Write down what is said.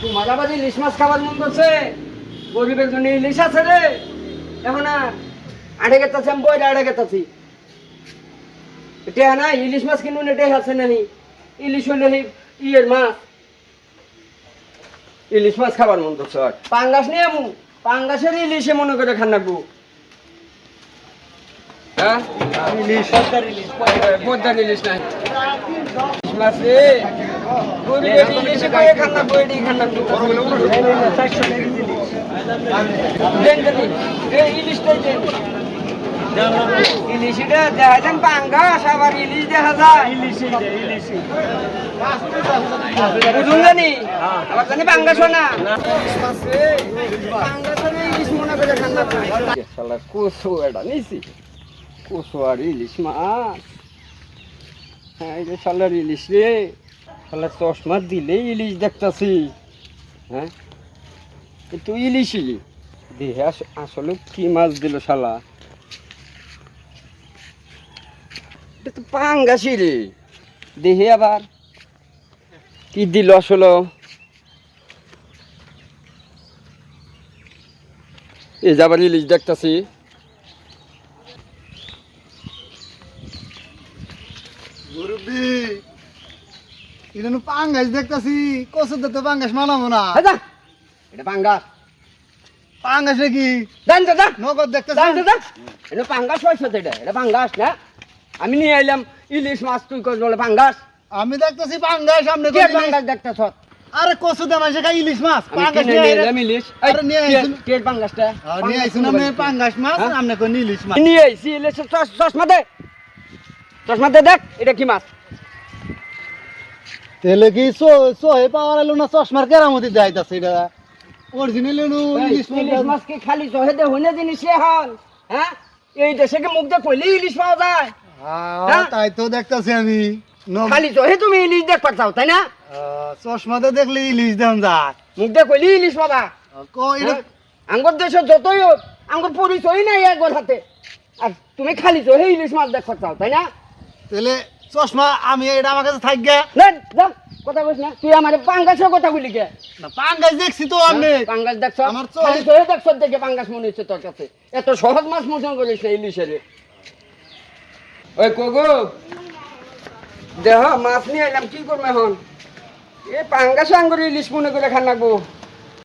তোমার আবার ইলিশ মাছ খাবার মন করছে? গরিবের জন্য ইলিশ আছে রে। এখন আড়ে গেতাছি, আমি বইটা আড়ে গেতাছি। এটা না ইলিশ মাছ কিনুন, এটাই আছে নানি। ইলিশ হইলে ইয়ের মাছ, ইলিশ মাছ খাবার মন করছে। পাঙ্গাস নিয়ে আমু, পাঙ্গাসের ইলিশে মনে করে খান রাখবো। হ্যাঁ ইলিশ, পদ্মার ইলিশ নাই মাছ রে। গরিবের ইলিশে করে খান রাখবো, এটাই খান রাখবো। দেন জানি এই ইলিশটাই দেন। ইলিশটা দেখা যান পাঙ্গাস, আবার ইলিশ দেখা যায় বুঝুন জানি, আবার জানি পাঙ্গাস না ইলিশ মনে করে খান রাখবো। কচু এটা নিছি, কচু আর ইলিশ মাছ। হ্যাঁ এই যে শালার ইলিশ রে, শালার চশমা দিলেই ইলিশ দেখতাছি। হ্যাঁ তুই ইলিশ ইলি দেহে আসলে কি মাছ দিল শালা? এটা তো পাঙ্গাসি রে, দেহে আবার কি দিল আসলে? এই যে আবার ইলিশ দেখতাছি। মুরব্বি এটা পাঙ্গাস দেখতাছি, কচুর তো পাঙ্গাস মানাবো না। এটা পাঙ্গাস, পাঙ্গাস নাকি জান দাদা নগদ দেখতেছি। জান দাদা এটা পাঙ্গাস হয়েছে তো, এটা পাঙ্গাস না। আমি নিয়ে আইলাম ইলিশ মাছ, তুই কই বলে পাঙ্গাস? আমি দেখতেছি পাঙ্গাস, সামনে কে পাঙ্গাস দেখতেছ? আরে কচু দে মাসে খাই ইলিশ মাছ, আমি পাঙ্গাস কিনে নিয়ে এলাম ইলিশ। আরে নিয়ে আইছুন, কে পাঙ্গাসটা? নিয়ে আইছুন আপনি পাঙ্গাস মাছ, আপনি কোন ইলিশ মাছ নিয়ে আইছি। ইলিশের চশমা দে, চশমা দে, দেখ এটা কি মাছ। তেলে কি সোহে পাওয়ার এলো না, চশমার কেরামতি দেখাইতাছে। এটা অরিজিনাল ইলিশ ইলিশ মাছ কি খালি চহে দে হইলে জিনিস হল? হ্যাঁ এই দেশে কি মুখ দিয়ে কইলে ইলিশ পাওয়া যায়? তাই তো দেখতাছি আমি। খালি চহে তুমি ইলিশ দেখতে চাও তাই না? চশমাতে দেখলে ইলিশ দেন যায়, মুখ দিয়ে কইলে ইলিশ পাবা। আঙ্গুর দেশে যতই হোক আঙ্গুর পরিচয় নাই একবার হাতে, আর তুমি খালি চহে ইলিশ মাছ দেখতে চাও তাই না? তাহলে চশমা আমি এটা আমার কাছে থাক গে না যা কথা বলিস না, তুই আমার পাঙ্গাসের কথা বলি কে? না। পাঙ্গাস দেখছি তো আমি, পাঙ্গাস দেখছ? আমার খালি চহে দেখছ দেখে পাঙ্গাস মনে হচ্ছে তোর কাছে। এত সহজ মাছ মোচন করিস না ইলিশের। ওই কোগো দেহ মাছ নিয়ে এলাম, কি করবো এখন? এ পাঙ্গাস আঙ্গুর ইলিশ মনে করে খান রাখবো।